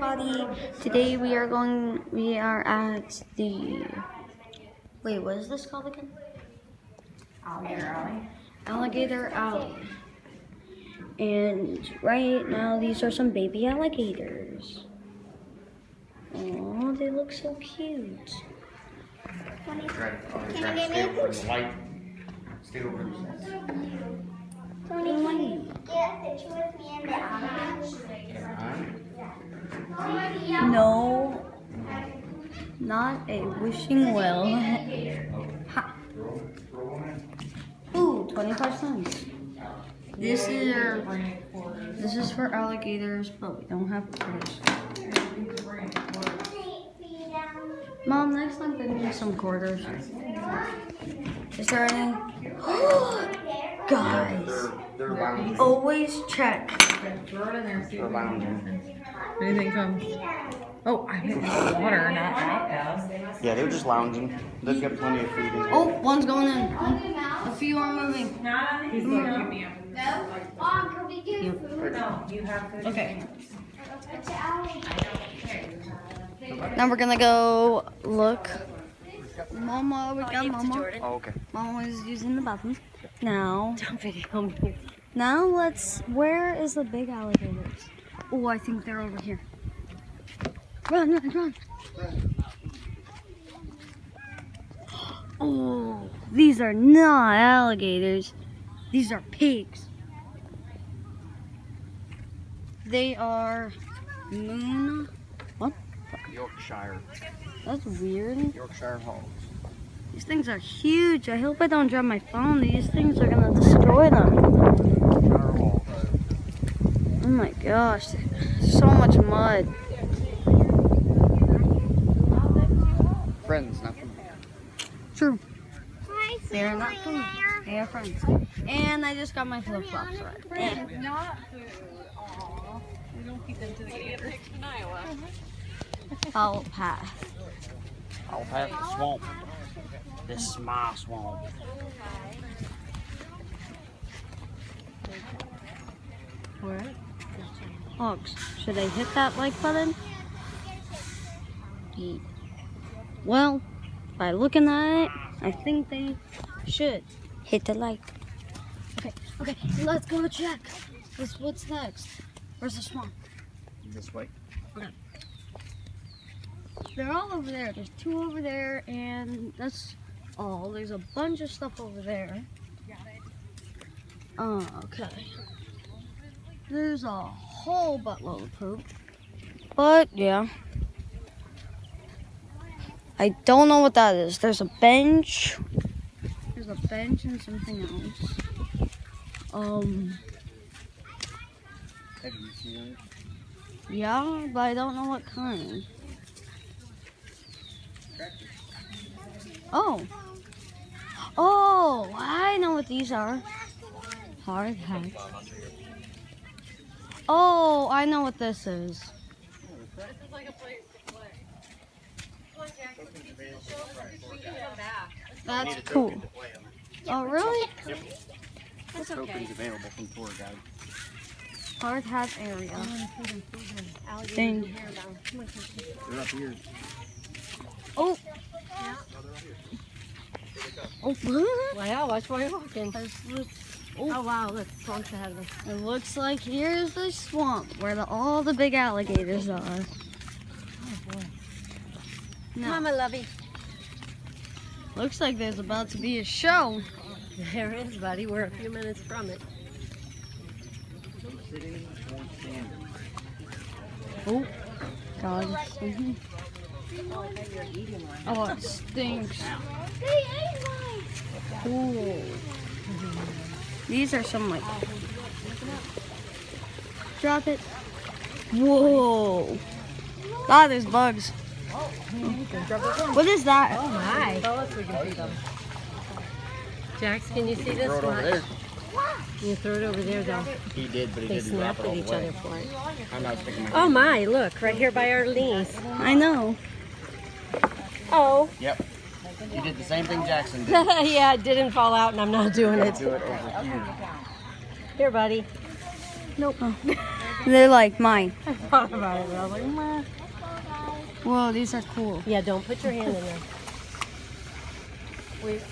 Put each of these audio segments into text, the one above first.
everybody. Today we are at the, wait, what is this called again? Alligator Alley. Alligator Alley. And right now these are some baby alligators. Oh, they look so cute. Can you stay over in the light? Stay over in the light. Tony, Get a picture with me and the no, not a wishing well. Ha. Ooh, 25 cents. This is for alligators, but we don't have quarters. Mom, next time bring me some quarters. Is there any? Guys, They're lounging. always check. Throw it in there. They're lounging. Anything comes. Oh, I think it's water, not hot. Yeah, they're just lounging. They've got plenty of food in there. Oh, one's going in. A few are moving. He's looking me up. Mom, can we get food? No, you have food. Okay. It's an alligator. Now we're gonna go look. Mama, we got Mama. Oh, okay. Mama is using the bathroom. Now, Don't video me. now where is the big alligators? Oh, I think they're over here. Run, run, run. Oh, these are not alligators. These are pigs. They are what? Yorkshire. That's weird. Yorkshire hogs. These things are huge. I hope I don't drop my phone. These things are gonna destroy them. Yorkshire hogs. Oh my gosh, so much mud. Friends, not from True. Hi, They're not food. They are friends. And I just got my flip flops right. Not food. Aw. We don't keep them to the gators. In Iowa. I'll pass. I'll pass the swamp. This is my swamp. Alright. Hogs, should I hit that like button? Well, by looking at it, I think they should hit the like. Okay, let's go check. What's next? Where's the swamp? This way. They're all over there. There's two over there, and that's all. There's a bunch of stuff over there. Oh, okay. There's a whole buttload of poop. But, yeah. I don't know what that is. There's a bench. There's a bench and something else. Have you seen it? Yeah, but I don't know what kind. Oh, I know what these are. Hard hats. Oh, I know what this is. This is like a place to play. Come on, Jackson. We can come back. That's cool. Oh, really? That's Tokens okay. available from tour guide. Hard hat area. Alligators Thing. in here now. Come on, Jackson. They're up here. Oh. Oh. Wow, watch where you're walking. Oh wow, look, swamp's ahead of us. It looks like here's the swamp where all the big alligators are. Oh boy. No. Come on, my lovey. Looks like there's about to be a show. There is, buddy. We're a few minutes from it. Sitting or standing. Oh, God. Oh, it stinks. Cool. These are some like. Drop it. Whoa. God, there's bugs. What is that? Oh my. Tell us we can see them. Jax, can you see this Throw it over one? there. You throw it over there though. He did, but he They didn't drop snapped it all at the each way. other for it. I'm not sticking my Oh my, look, right here by our knees. I know. Oh. Yep. You did the same thing Jackson did. Yeah, it didn't fall out and I'm not doing it. Do it over here. Here, buddy. Nope. They're like mine. I thought about it, but I was like, meh. Whoa, these are cool. Yeah, don't put your hand in there. Wait,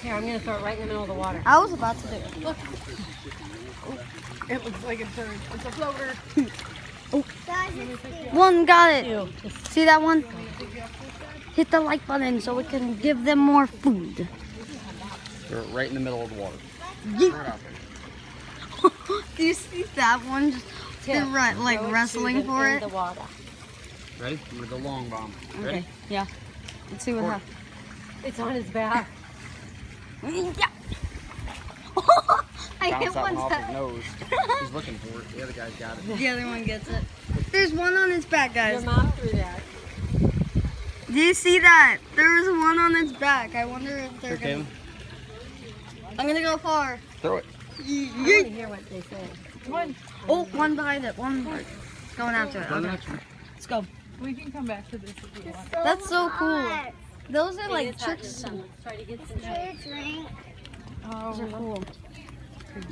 here, I'm gonna throw it right in the middle of the water. I was about to do it. Look. It looks like a bird. It's a floater. One got it. Ew. See that one? Hit the like button so we can give them more food. They're right in the middle of the water. Yeet. Right out there. Do you see that one? Just they're like Throw it wrestling to for in it. The water. Ready? With the long bomb. Ready? Okay, yeah. Let's see what Or- happens. It's on his back. Yeah. I hit Bounce that one one off his time. nose. He's looking for it. The other guy's got it. The other one gets it. There's one on its back, Your guys. mom threw that. Do you see that? There's one on its back. I wonder if they're Here, gonna. Caleb. I'm gonna go far. Throw it. I want to hear what they say. Oh, one behind it. One going after it. Don't Okay. touch me. Let's go. We can come back to this if you want. That's so cool. Those are like It's tricks. Try to get some. Drink. Those are cool.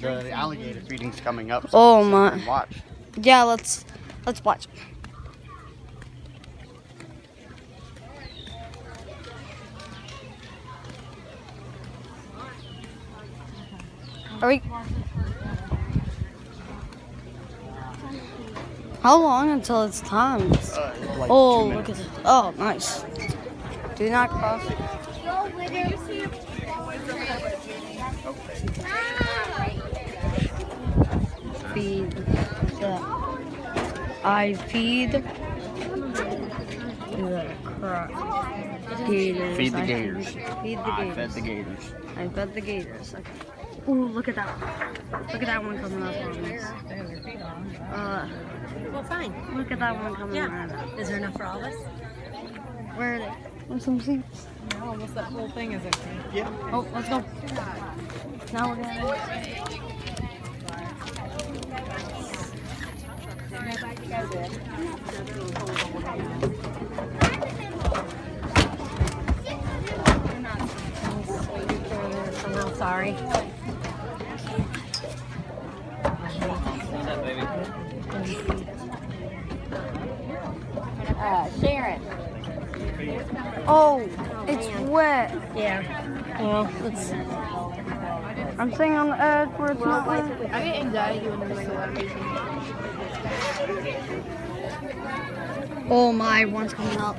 The alligator feeding's coming up. Oh, so my. you can watch. Yeah, let's watch. Are we? How long until it's time? Like Oh, 2 look minutes. at it. Oh, nice. Do not cross. Go with it. Feed the I feed the gators. Feed the I gators. Feed the I gators. fed the gators. I fed the gators. Okay. Ooh, look at that. Look at that one coming up on us. Well, fine. Look at that one coming Yeah. on us. Is there enough for all of us? Where are they? There's some seats. No, almost that whole thing is empty. Oh, let's go. Now we're gonna. I'm sorry. Sharon. Oh, it's wet. Yeah. Well, let's. I'm sitting on the edge where it's not wet. I get anxiety when there's like a lot of people. Oh my, one's coming up.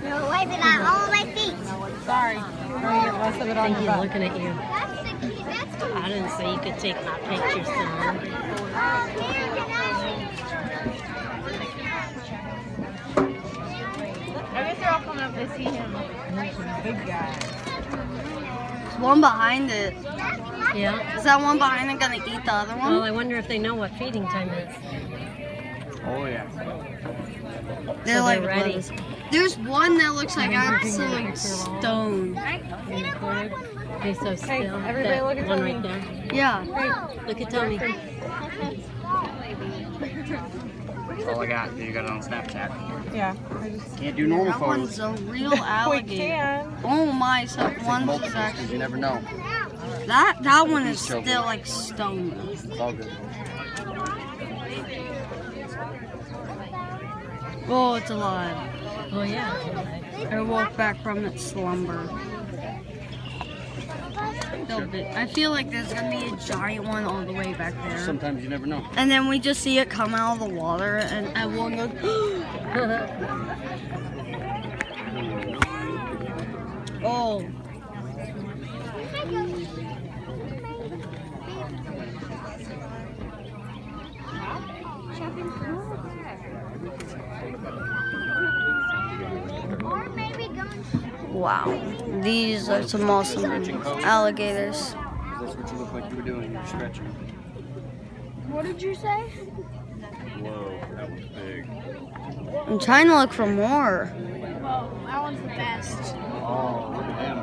No, wipe it on all my feet. Sorry. I'm gonna get less of it I on think your he's butt. looking at you. That's the key. That's the I didn't say you could take my picture, son. I guess they're all coming up to see him. Big guy. There's one behind it. Yeah. Is that one behind it gonna eat the other Well, one? I wonder if they know what feeding time is. Oh yeah. They're so like they're ready. oblivious. There's one that looks like absolute stone. Okay, so still. everybody that look at one Tony. right there. Yeah. Look at Tony. That's all I got. You got it on Snapchat. Yeah. I just Can't do normal That one's photos. a real we alligator. can. Oh my, so Take one's multiples, 'cause actually you never know. that one is These children. still like stone. It's all good. Oh, it's alive. Oh yeah. I woke back from its slumber. I feel like there's gonna be a giant one all the way back there. Sometimes you never know. And then we just see it come out of the water and everyone goes, oh. Or maybe going. Wow. These are some awesome alligators. That's what you look like you were doing. You're stretching. What did you say? Whoa, that was big. I'm trying to look for more. Well, that one's the best. Oh, look at him.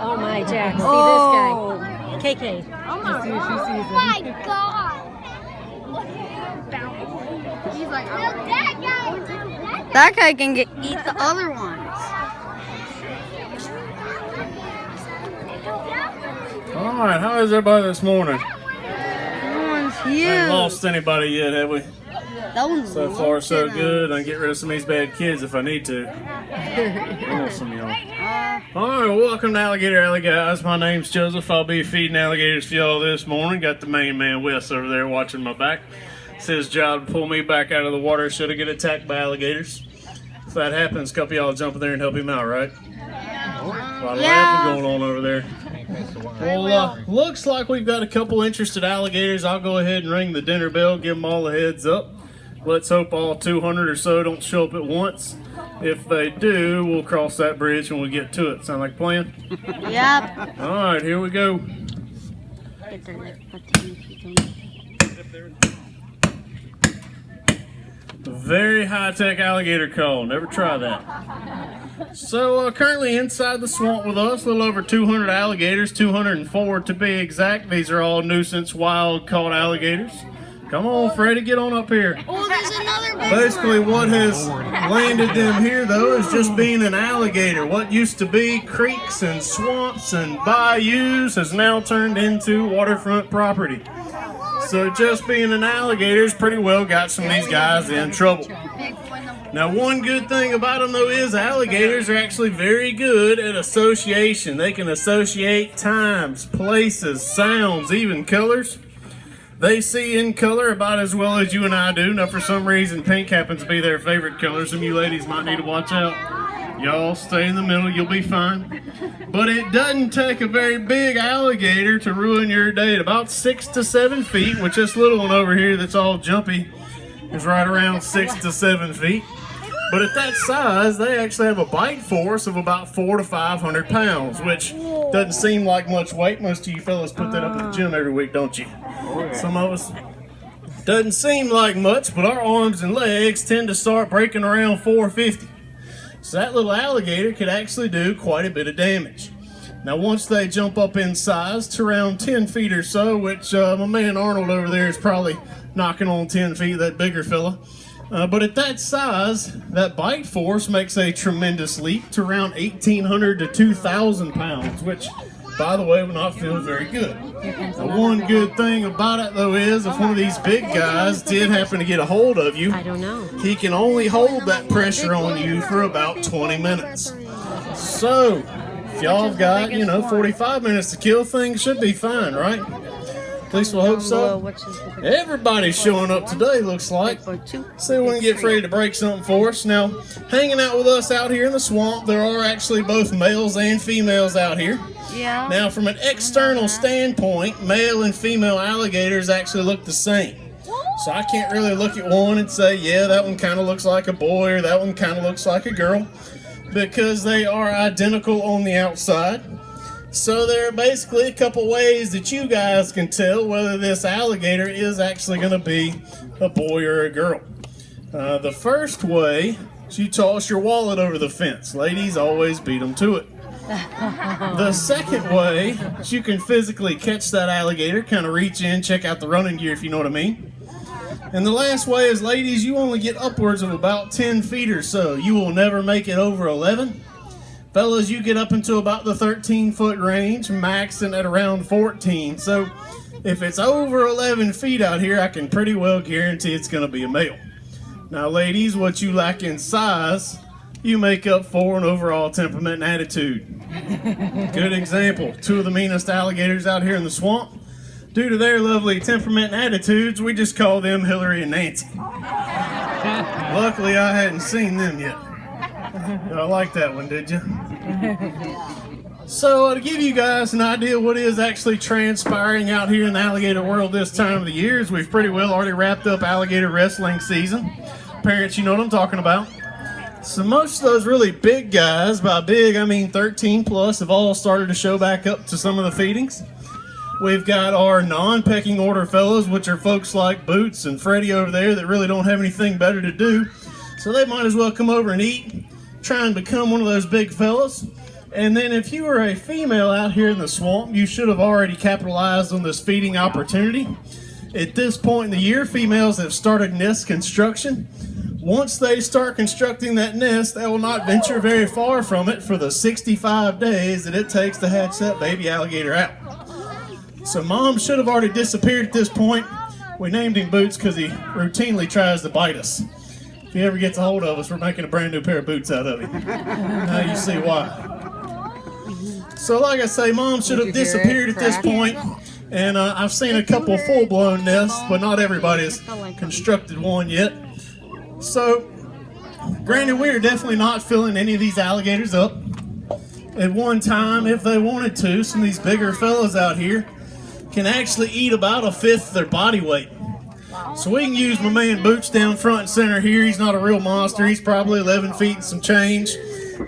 Oh my, Jack. See Oh. this guy. KK. Let's see if she sees him. Oh my god! He's like, oh, that guy! That guy can eat the other ones. All right, how is everybody this morning? Everyone's Huge. Haven't lost anybody yet, have we? That one's So far, so looking good. I can get rid of some of these bad kids if I need to. Awesome, y'all. All right, welcome to Alligator Alley, guys. My name's Joseph. I'll be feeding alligators for y'all this morning. Got the main man, Wes, over there watching my back. It's his job to pull me back out of the water should I get attacked by alligators. If that happens, a couple of y'all jump in there and help him out, right? A lot of laughing going on over there. Well, looks like we've got a couple interested alligators. I'll go ahead and ring the dinner bell, give them all a heads up. Let's hope all 200 or so don't show up at once. If they do, we'll cross that bridge when we get to it. Sound like a plan? Yep. All right, here we go. Very high-tech alligator call. Never try that. So currently inside the swamp with us, a little over 200 alligators, 204 to be exact. These are all nuisance wild caught alligators. Come on, Freddie, get on up here. Oh, there's another big Basically, what has landed them here, though, is just being an alligator. What used to be creeks and swamps and bayous has now turned into waterfront property. So just being an alligator has pretty well got some of these guys in trouble. Now, one good thing about them, though, is alligators are actually very good at association. They can associate times, places, sounds, even colors. They see in color about as well as you and I do. Now, for some reason, pink happens to be their favorite color. Some of you ladies might need to watch out. Y'all stay in the middle, you'll be fine. But it doesn't take a very big alligator to ruin your day. At about 6 to 7 feet, which this little one over here that's all jumpy is right around 6 to 7 feet. But at that size, they actually have a bite force of about 400 to 500 pounds, which doesn't seem like much weight. Most of you fellas put that up at the gym every week, don't you? Some of us. Doesn't seem like much, but our arms and legs tend to start breaking around 450. So that little alligator could actually do quite a bit of damage. Now, once they jump up in size to around 10 feet or so, which my man Arnold over there is probably knocking on 10 feet, that bigger fella. But at that size, that bite force makes a tremendous leap to around 1,800 to 2,000 pounds, which, by the way, will not feel very good. The one good thing about it, though, is if one of these big guys did happen to get a hold of you, he can only hold that pressure on you for about 20 minutes. So, if y'all have got, 45 minutes to kill, things should be fine, right? At least we'll hope so. Everybody's showing up today, looks like. See, we can get ready to break something for us. Now, hanging out with us out here in the swamp, there are actually both males and females out here. Yeah. Now, from an external standpoint, male and female alligators actually look the same. So I can't really look at one and say, yeah, that one kind of looks like a boy or that one kind of looks like a girl, because they are identical on the outside. So there are basically a couple ways that you guys can tell whether this alligator is actually going to be a boy or a girl. The first way is you toss your wallet over the fence. Ladies, always beat them to it. The second way is you can physically catch that alligator, kind of reach in, check out the running gear if you know what I mean. And the last way is, ladies, you only get upwards of about 10 feet or so. You will never make it over 11. Fellas, you get up into about the 13-foot range, maxing at around 14. So if it's over 11 feet out here, I can pretty well guarantee it's going to be a male. Now, ladies, what you lack in size, you make up for in overall temperament and attitude. Good example. Two of the meanest alligators out here in the swamp. Due to their lovely temperament and attitudes, we just call them Hillary and Nancy. Luckily, I hadn't seen them yet. Y'all like that one, did you? So, to give you guys an idea what is actually transpiring out here in the alligator world this time of the year, is we've pretty well already wrapped up alligator wrestling season. Parents, you know what I'm talking about. So most of those really big guys, by big I mean 13 plus, have all started to show back up to some of the feedings. We've got our non-pecking order fellows, which are folks like Boots and Freddie over there that really don't have anything better to do. So they might as well come over and eat, try and become one of those big fellas. And then if you were a female out here in the swamp, you should have already capitalized on this feeding opportunity. At this point in the year, females have started nest construction. Once they start constructing that nest, they will not venture very far from it for the 65 days that it takes to hatch that baby alligator out. So mom should have already disappeared at this point. We named him Boots because he routinely tries to bite us. If he ever gets a hold of us, we're making a brand new pair of boots out of him. Now you see why. So like I say, Mom should have disappeared at this point. And I've seen a couple full-blown nests, but not everybody has constructed one yet. So, granted, we are definitely not filling any of these alligators up. At one time, if they wanted to, some of these bigger fellas out here can actually eat about 1/5 of their body weight. So we can use my man Boots down front and center here. He's not a real monster. He's probably 11 feet and some change.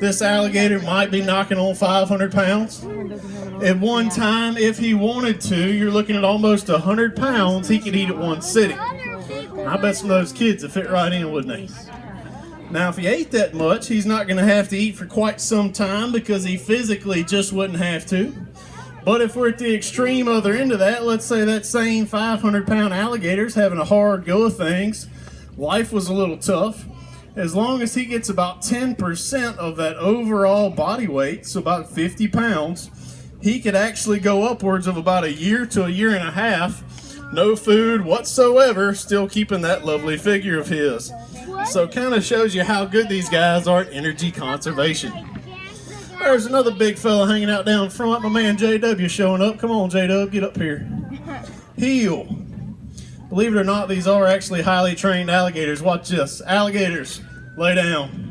This alligator might be knocking on 500 pounds. At one time, if he wanted to, you're looking at almost 100 pounds he could eat at one sitting. I bet some of those kids would fit right in, wouldn't they? Now, if he ate that much, he's not going to have to eat for quite some time because he physically just wouldn't have to. But if we're at the extreme other end of that, let's say that same 500-pound alligator's having a hard go of things, life was a little tough. As long as he gets about 10% of that overall body weight, so about 50 pounds, he could actually go upwards of about a year to a year and a half, no food whatsoever, still keeping that lovely figure of his. So kind of shows you how good these guys are at energy conservation. There's another big fella hanging out down front. My man JW showing up. Come on, JW, get up here. Heel. Believe it or not, these are actually highly trained alligators. Watch this. Alligators, lay down.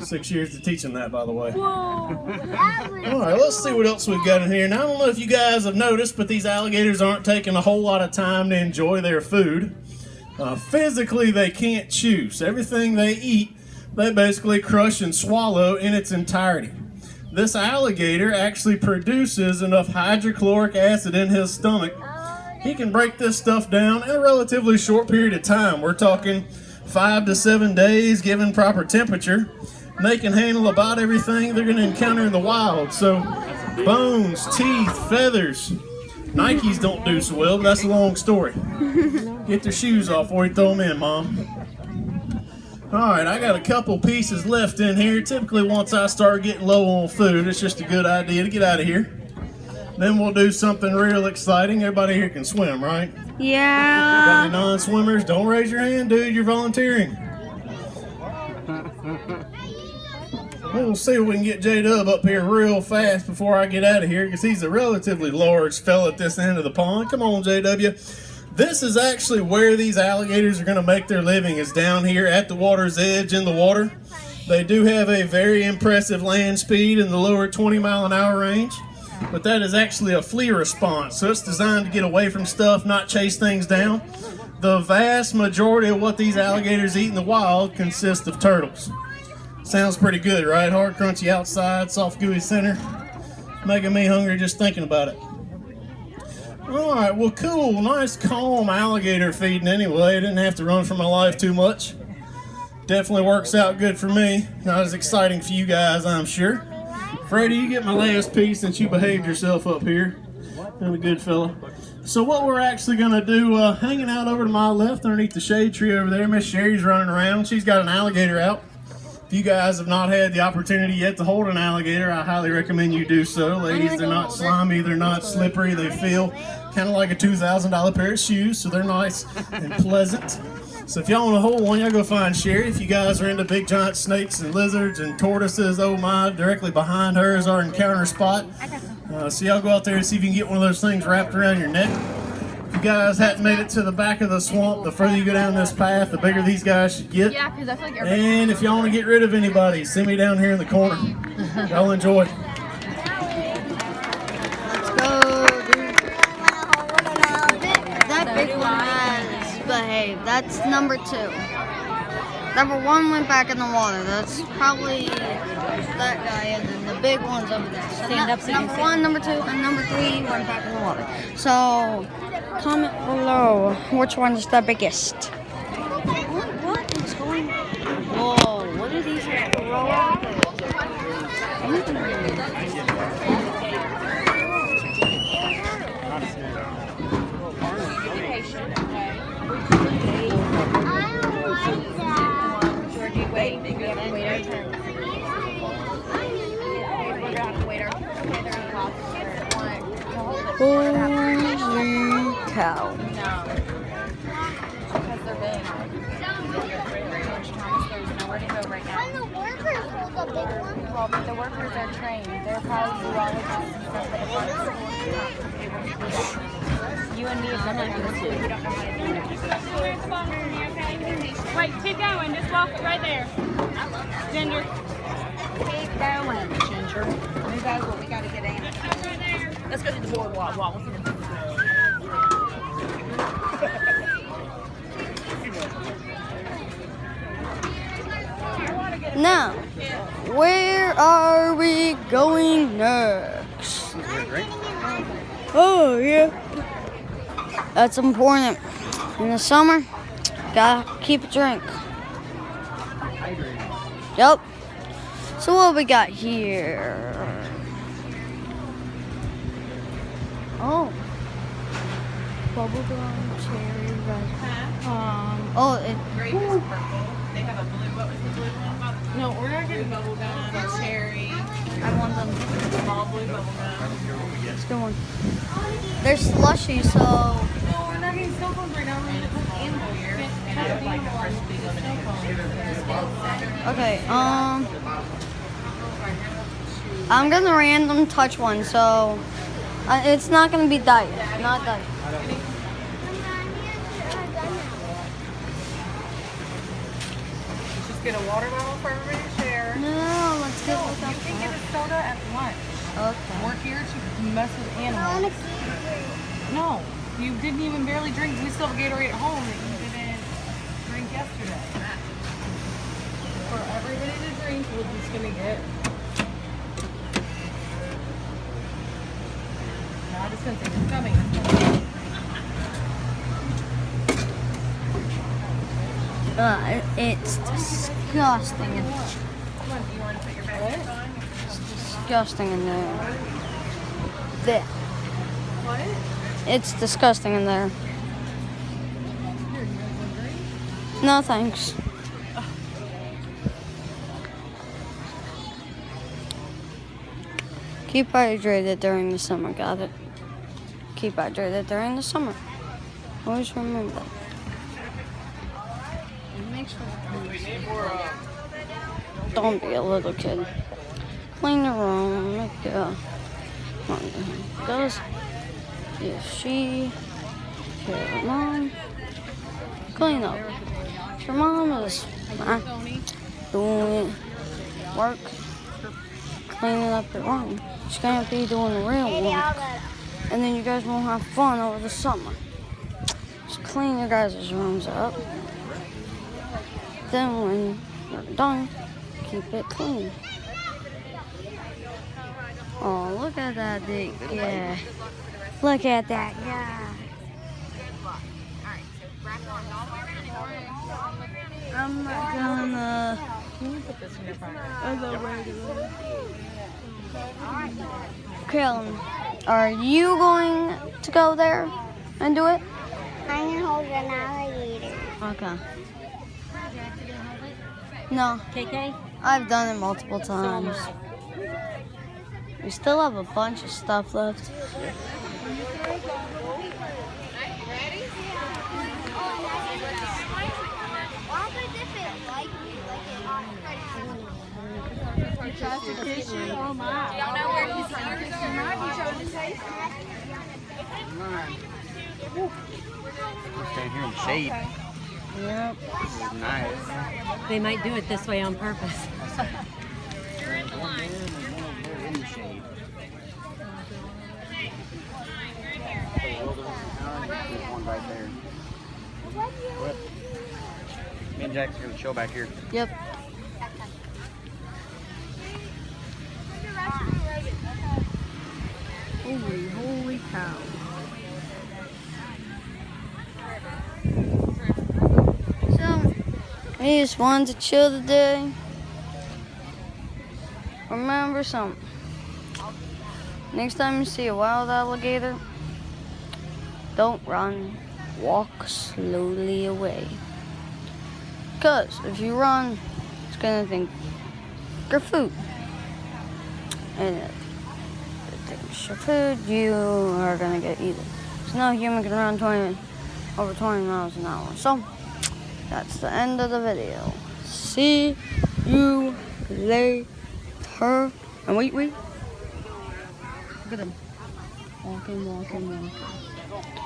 6 years to teach them that, by the way. All right, let's see what else we've got in here. Now, I don't know if you guys have noticed, but these alligators aren't taking a whole lot of time to enjoy their food. Physically, they can't chew. So everything they eat, they basically crush and swallow in its entirety. This alligator actually produces enough hydrochloric acid in his stomach. He can break this stuff down in a relatively short period of time. We're talking 5 to 7 days, given proper temperature. They can handle about everything they're going to encounter in the wild. So bones, teeth, feathers. Nikes don't do so well, but that's a long story. Get their shoes off before you throw them in, Mom. Alright, I got a couple pieces left in here. Typically, once I start getting low on food, it's just a good idea to get out of here. Then we'll do something real exciting. Everybody here can swim, right? Yeah. Got any non-swimmers? Don't raise your hand, dude. You're volunteering. We'll see if we can get J-Dub up here real fast before I get out of here, because he's a relatively large fella at this end of the pond. Come on, JW. This is actually where these alligators are going to make their living, is down here at the water's edge in the water. They do have a very impressive land speed in the lower 20-mile-an-hour range, but that is actually a flee response, so it's designed to get away from stuff, not chase things down. The vast majority of what these alligators eat in the wild consists of turtles. Sounds pretty good, right? Hard, crunchy outside, soft, gooey center. Making me hungry just thinking about it. Alright, well cool, nice calm alligator feeding anyway. Didn't have to run for my life too much. Definitely works out good for me. Not as exciting for you guys, I'm sure. Freddie, you get my last piece since you behaved yourself up here. Been a good fella. So what we're actually going to do, hanging out over to my left underneath the shade tree over there, Miss Sherry's running around. She's got an alligator out. If you guys have not had the opportunity yet to hold an alligator, I highly recommend you do so. Ladies, they're not slimy, they're not slippery, they feel kind of like a $2,000 pair of shoes, so they're nice and pleasant. So if y'all want to hold one, y'all go find Sherry. If you guys are into big giant snakes and lizards and tortoises, oh my, directly behind her is our encounter spot. So y'all go out there and see if you can get one of those things wrapped around your neck. If you guys hadn't made it to the back of the swamp, the further you go down this path, the bigger these guys should get. Yeah, because I feel like everybody. And if y'all want to get rid of anybody, send me down here in the corner. Y'all enjoy. Let's go, dude. That big one has behaved. That's number 2. Number 1 went back in the water. That's probably that guy, and then the big one's over there. So Stand up so you can number see. 1, number 2, and number 3 went back in the water. So comment below which one is the biggest. What is going on? Whoa, what are these throw out there? Holy cow. call, but the workers are trained. They're probably zoologists and stuff that are part of the school. You and me have never done this. We don't know how to do it. Wait, keep going. Just walk right there. Ginger. Keep going, Ginger. Move over. We got to get in. Let's go to the boardwalk. Walk. Now, where are we going next? Oh, yeah. That's important. In the summer, gotta keep a drink. Yep. So what we got here? Oh. Bubblegum, cherry, raspberry. Oh, it. Grape is purple. They have a blue. What was the blue one? No, we're not getting bubble gum. Cherry. I want them. Small blue bubble gum. Let's go on. They're slushy, so. No, we're not getting snow cones right now. We're going to cook animal here. And I would like a freshly lemonade. Okay, I'm gonna random touch one, so it's not gonna be diet, not diet. Let's just get a water bottle for everybody to share. No, let's get You can get a soda at lunch. Okay. We're here to mess with animals. No, you didn't even barely drink. We still have Gatorade at home that you didn't drink yesterday. For everybody to drink, we're just gonna get. No, I just gonna say it's coming. It's coming. It's disgusting. Come on, do you want to put your backpack on? It's disgusting in there. There. What? It's disgusting in there. No thanks. Keep hydrated during the summer, got it? Keep hydrated during the summer. Always remember that. And make sure don't be a little kid. Clean the room, make goes. If she, your mom, clean up. If your mom is doing work, cleaning up your room, she's gonna be doing the real work, and then you guys won't have fun over the summer. Just clean your guys' rooms up. Then when you're done, keep it clean. Oh, look at that big guy. Look at that guy. I'm not gonna. Kellen, are you going to go there and do it? I'm gonna hold an alligator. Okay. No. KK? I've done it multiple times. We still have a bunch of stuff left. Oh my. Y'all know where he's from? We're staying here in the shade. Yep. This is nice. They might do it this way on purpose. They're in the shade. There's one right there. What? Me and Jack's gonna chill back here. Yep. Holy cow. So, we just wanted to chill today. Remember something. Next time you see a wild alligator, don't run. Walk slowly away. Because if you run, it's going to think your food. And if it thinks your food, you are going to get eaten. So no human can run over 20 miles an hour. So, that's the end of the video. See you later. her. And wait. Look at him. Walking.